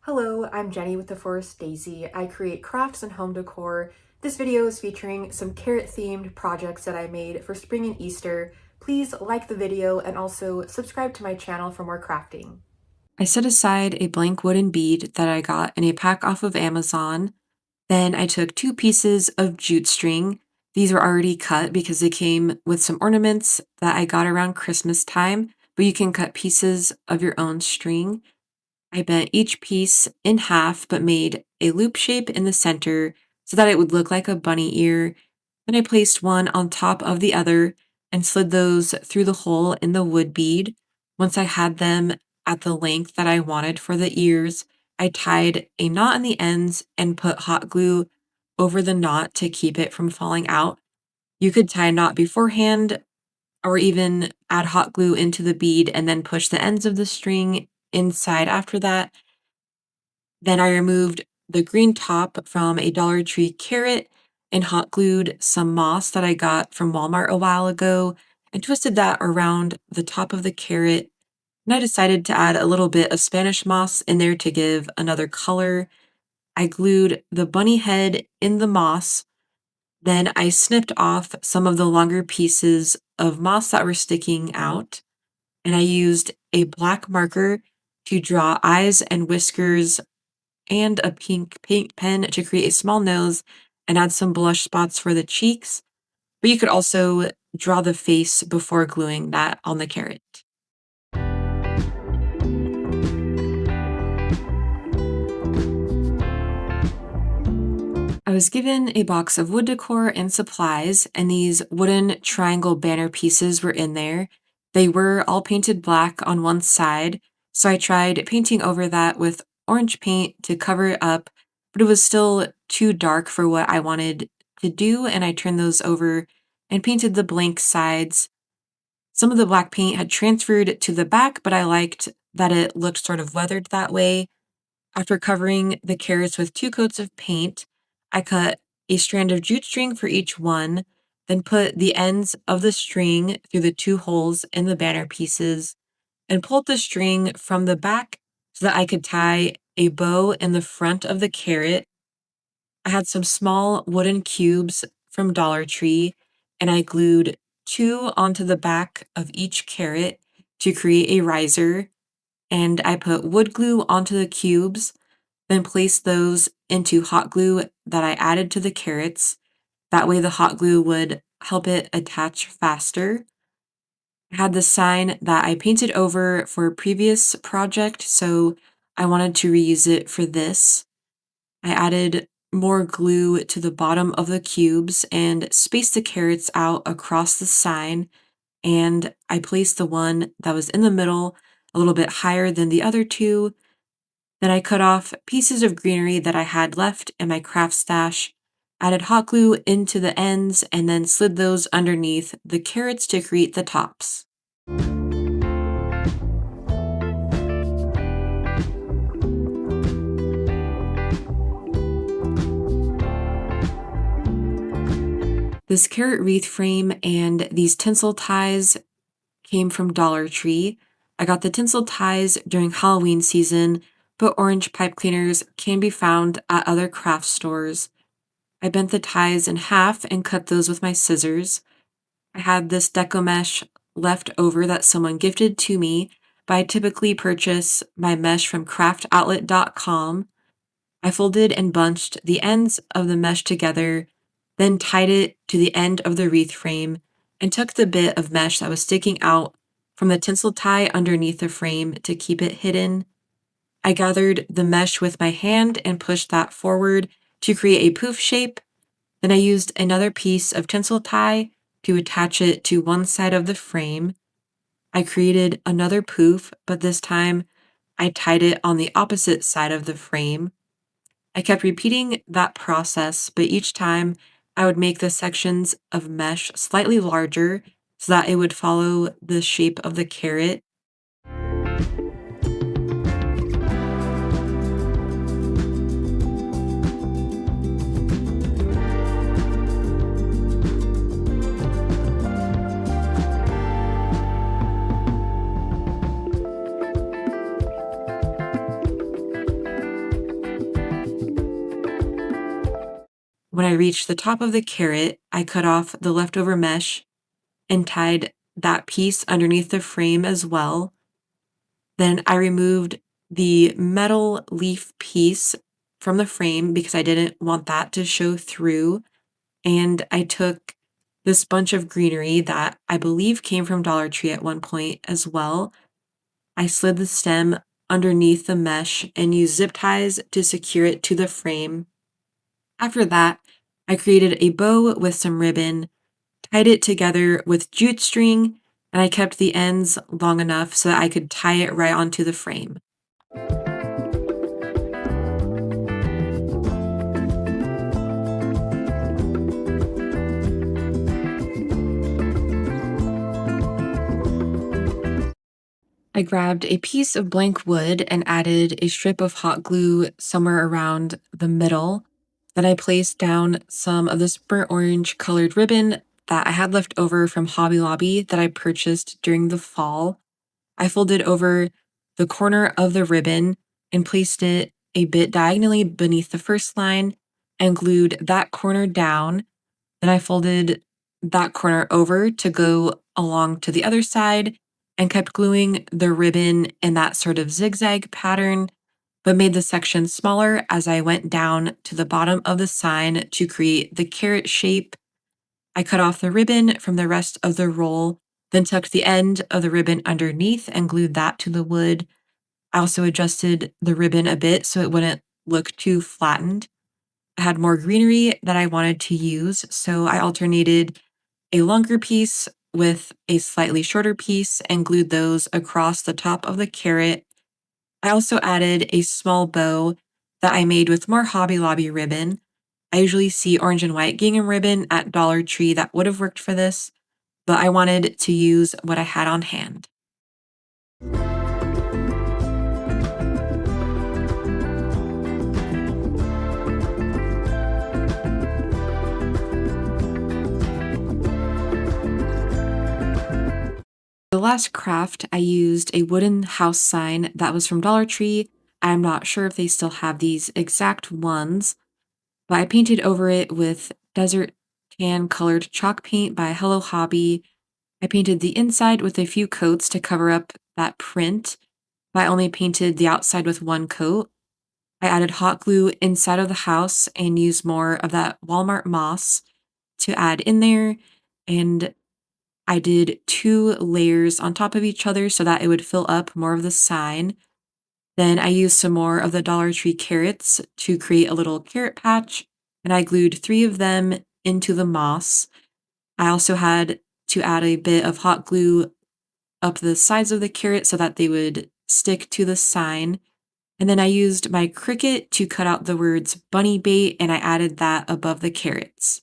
Hello, I'm Jenny with The Forest Daisy. I create crafts and home decor. This video is featuring some carrot-themed projects that I made for spring and Easter. Please like the video and also subscribe to my channel for more crafting. I set aside a blank wooden bead that I got in a pack off of Amazon. Then I took 2 pieces of jute string. These were already cut because they came with some ornaments that I got around Christmas time, but you can cut pieces of your own string. I bent each piece in half but made a loop shape in the center so that it would look like a bunny ear. Then I placed one on top of the other and slid those through the hole in the wood bead. Once I had them at the length that I wanted for the ears, I tied a knot in the ends and put hot glue over the knot to keep it from falling out. You could tie a knot beforehand or even add hot glue into the bead and then push the ends of the string inside after that. Then I removed the green top from a Dollar Tree carrot and hot glued some moss that I got from Walmart a while ago and twisted that around the top of the carrot. And I decided to add a little bit of Spanish moss in there to give another color. I glued the bunny head in the moss. Then I snipped off some of the longer pieces of moss that were sticking out, and I used a black marker to draw eyes and whiskers and a pink paint pen to create a small nose and add some blush spots for the cheeks. But you could also draw the face before gluing that on the carrot. I was given a box of wood decor and supplies, and these wooden triangle banner pieces were in there. They were all painted black on one side, so I tried painting over that with orange paint to cover it up, but it was still too dark for what I wanted to do, and I turned those over and painted the blank sides. Some of the black paint had transferred to the back, but I liked that it looked sort of weathered that way. After covering the carrots with 2 coats of paint, I cut a strand of jute string for each one, then put the ends of the string through the 2 holes in the banner pieces, and pulled the string from the back so that I could tie a bow in the front of the carrot. I had some small wooden cubes from Dollar Tree, and I glued 2 onto the back of each carrot to create a riser, and I put wood glue onto the cubes, then placed those into hot glue that I added to the carrots. That way the hot glue would help it attach faster. I had the sign that I painted over for a previous project, so I wanted to reuse it for this. I added more glue to the bottom of the cubes and spaced the carrots out across the sign, and I placed the one that was in the middle a little bit higher than the other 2. Then I cut off pieces of greenery that I had left in my craft stash, added hot glue into the ends, and then slid those underneath the carrots to create the tops. This carrot wreath frame and these tinsel ties came from Dollar Tree. I got the tinsel ties during Halloween season, but orange pipe cleaners can be found at other craft stores. I bent the ties in half and cut those with my scissors. I had this Deco mesh left over that someone gifted to me, but I typically purchase my mesh from craftoutlet.com. I folded and bunched the ends of the mesh together, then tied it to the end of the wreath frame and took the bit of mesh that was sticking out from the tinsel tie underneath the frame to keep it hidden. I gathered the mesh with my hand and pushed that forward to create a poof shape. Then I used another piece of tinsel tie to attach it to one side of the frame. I created another poof, but this time I tied it on the opposite side of the frame. I kept repeating that process, but each time I would make the sections of mesh slightly larger so that it would follow the shape of the carrot. when I reached the top of the carrot, I cut off the leftover mesh and tied that piece underneath the frame as well. Then I removed the metal leaf piece from the frame because I didn't want that to show through. And I took this bunch of greenery that I believe came from Dollar Tree at one point as well. I slid the stem underneath the mesh and used zip ties to secure it to the frame. After that, I created a bow with some ribbon, tied it together with jute string, and I kept the ends long enough so that I could tie it right onto the frame. I grabbed a piece of blank wood and added a strip of hot glue somewhere around the middle. Then I placed down some of this burnt orange colored ribbon that I had left over from Hobby Lobby that I purchased during the fall. I folded over the corner of the ribbon and placed it a bit diagonally beneath the first line and glued that corner down. Then I folded that corner over to go along to the other side and kept gluing the ribbon in that sort of zigzag pattern, but made the section smaller as I went down to the bottom of the sign to create the carrot shape. I cut off the ribbon from the rest of the roll, then tucked the end of the ribbon underneath and glued that to the wood. I also adjusted the ribbon a bit so it wouldn't look too flattened. I had more greenery that I wanted to use, so I alternated a longer piece with a slightly shorter piece and glued those across the top of the carrot. I also added a small bow that I made with more Hobby Lobby ribbon. I usually see orange and white gingham ribbon at Dollar Tree that would have worked for this, but I wanted to use what I had on hand. The last craft, I used a wooden house sign that was from Dollar Tree. I'm not sure if they still have these exact ones, but I painted over it with desert tan colored chalk paint by Hello Hobby. I painted the inside with a few coats to cover up that print, but I only painted the outside with one coat. I added hot glue inside of the house and used more of that Walmart moss to add in there, and I did 2 layers on top of each other so that it would fill up more of the sign. Then I used some more of the Dollar Tree carrots to create a little carrot patch, and I glued 3 of them into the moss. I also had to add a bit of hot glue up the sides of the carrot so that they would stick to the sign. And then I used my Cricut to cut out the words bunny bait, and I added that above the carrots.